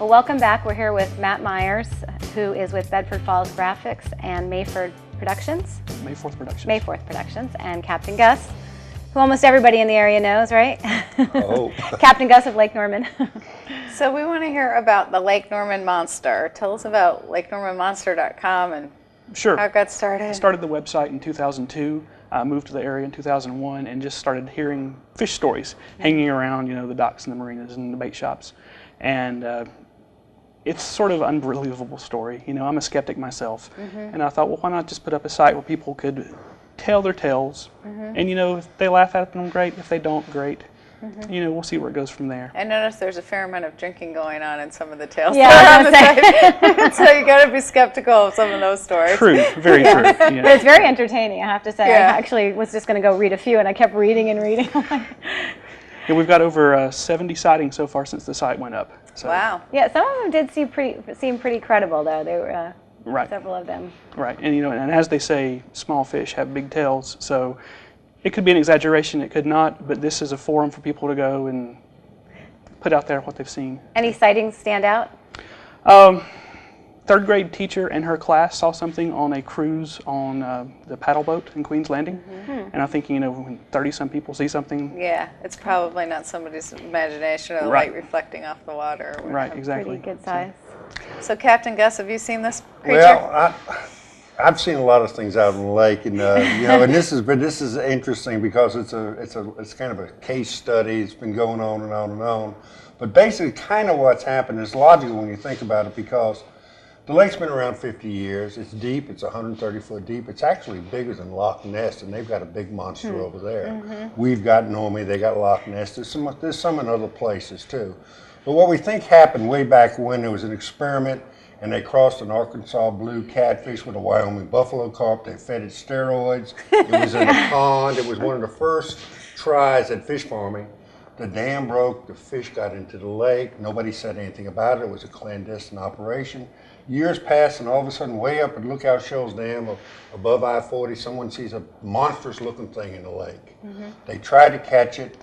Well, welcome back. We're here with Matt Myers, who is with Bedford Falls Graphics and Mayford Productions. May 4th Productions. May 4th Productions, and Captain Gus, who almost everybody in the area knows, right? Oh. Captain Gus of Lake Norman. So we want to hear about the Lake Norman Monster. Tell us about LakeNormanMonster.com and Sure. how it got started. I started the website in 2002. I moved to the area in 2001 and just started hearing fish stories hanging around, the docks and the marinas and the bait shops. And it's sort of an unbelievable story. I'm a skeptic myself. And I thought, well, why not just put up a site where people could tell their tales? And, if they laugh at them, great. If they don't, great. We'll see where it goes from there. I noticed there's a fair amount of drinking going on in some of the tales Yeah, that I are on was the site. So you got to be skeptical of some of those stories. True, very true. But it's very entertaining, I have to say. Yeah. I actually was just going to go read a few, and I kept reading and reading. Yeah, we've got over 70 sightings so far since the site went up. So, Wow. Yeah, some of them did seem pretty credible, though. There were Right. several of them. Right, and and as they say, small fish have big tails. So it could be an exaggeration, it could not, but this is a forum for people to go and put out there what they've seen. Any sightings stand out? Third grade teacher and her class saw something on a cruise on the paddle boat in Queens Landing. And I think, when 30-some people see something. Yeah, it's probably not somebody's imagination or the Right. light reflecting off the water. Or Right, whatever. exactly. Pretty good size. So Captain Gus, have you seen this creature? Well, I've seen a lot of things out in the lake, and and this is interesting because it's kind of a case study. It's been going on and on and on, but basically, kind of what's happened is logical when you think about it because the lake's been around 50 years. It's deep. It's 130 foot deep. It's actually bigger than Loch Ness, and they've got a big monster over there. We've got Normie. They got Loch Ness. There's some in other places too. But what we think happened way back when there was an experiment, and they crossed an Arkansas blue catfish with a Wyoming buffalo carp. They fed it steroids. It was in a pond. It was one of the first tries at fish farming. The dam broke. The fish got into the lake. Nobody said anything about it. It was a clandestine operation. Years passed, and all of a sudden, way up at Lookout Shoals Dam, above I-40, someone sees a monstrous-looking thing in the lake. They try to catch it.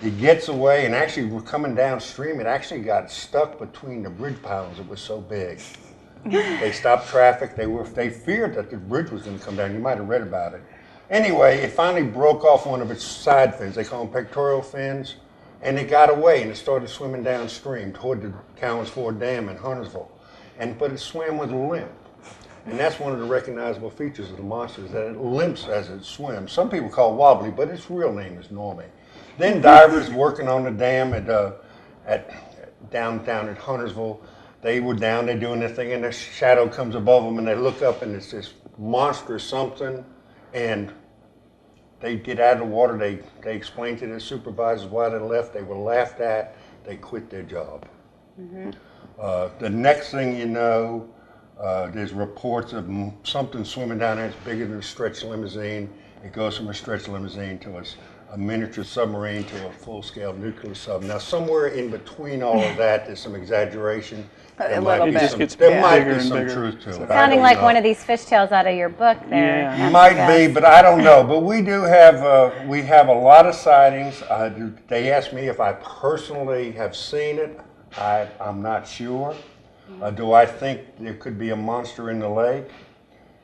It gets away, and actually, we're coming downstream. It actually got stuck between the bridge pylons. It was so big. They stopped traffic. They feared that the bridge was going to come down. You might have read about it. Anyway, it finally broke off one of its side fins. They call them pectoral fins, and it got away, and it started swimming downstream toward the Cowens Ford Dam in Huntersville. But it swam with a limp. And that's one of the recognizable features of the monster, is that it limps as it swims. Some people call it wobbly, but its real name is Normie. Then divers working on the dam down at Huntersville, they were down there doing their thing, and a shadow comes above them, and they look up, and it's this monstrous something, and they get out of the water. They explain to their supervisors why they left. They were laughed at. They quit their job. The next thing you know, there's reports of something swimming down there. It's bigger than a stretch limousine. It goes from a stretch limousine to a miniature submarine to a full-scale nuclear sub. Now, somewhere in between all of that, there's some exaggeration. A little bit. There might bigger be and some bigger. truth to it. Sounding like one of these fish tales out of your book there. Yeah. Captain Might Gus. be, but I don't know. But we do have we have a lot of sightings. They asked me if I personally have seen it. I'm not sure. Do I think there could be a monster in the lake?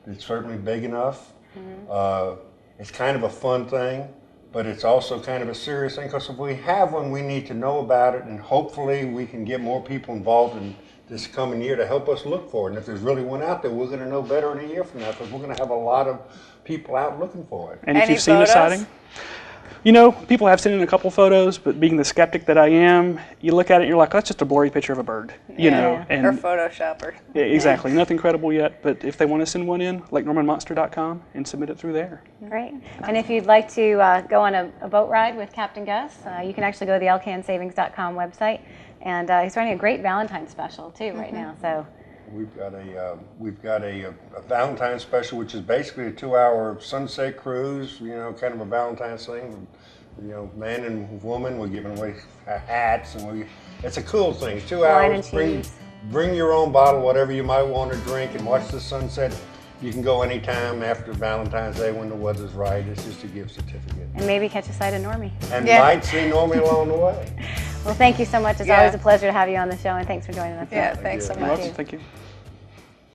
It's certainly big enough. It's kind of a fun thing, but it's also kind of a serious thing because if we have one, we need to know about it, and hopefully we can get more people involved in this coming year to help us look for it. And if there's really one out there, we're going to know better in a year from now because we're going to have a lot of people out looking for it. And if Any you've seen photos? a sighting, people have seen it in a couple photos, but being the skeptic that I am, you look at it and you're like, that's just a blurry picture of a bird, Or Photoshopper. Yeah, exactly, nothing credible yet, but if they want to send one in, LakeNormanMonster.com and submit it through there. Great. And if you'd like to go on a boat ride with Captain Gus, you can actually go to the LKNSavings.com website. And he's running a great Valentine's special, too, right now. So We've got a Valentine's special, which is basically a 2-hour sunset cruise. Kind of a Valentine's thing. Man and woman. We're giving away hats, and it's a cool thing. 2 Wine hours. and cheese. Bring your own bottle, whatever you might want to drink, and watch the sunset. You can go anytime after Valentine's Day when the weather's right. It's just a gift certificate. and maybe catch a sight of Normie. And Yeah. might see Normie along the way. Well, thank you so much. It's Yeah. always a pleasure to have you on the show, and thanks for joining us. Yeah, thanks so You're much. welcome. Thank you.